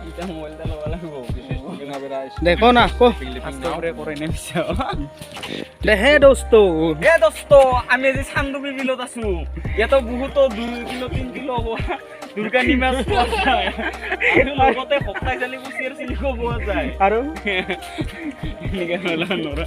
এটা মোবাইলটা ল'ব লাগিব দেখো না কো ফাৰ্ষ্টৰে কৰে নে পিছে দেহে দোস্ত এ দোস্ত আমি আজি চান্দুবি বিলত আছো ইয়াতো বহুতো 2 কিলো 3 কিলো হ'ব দুৰ্গা নিমাছ পোৱা যায় আৰু লগতে হপ্তাহ জালি কুচিয়াৰ চিলিকো পোৱা যায় আৰু এনেকৈ নৰা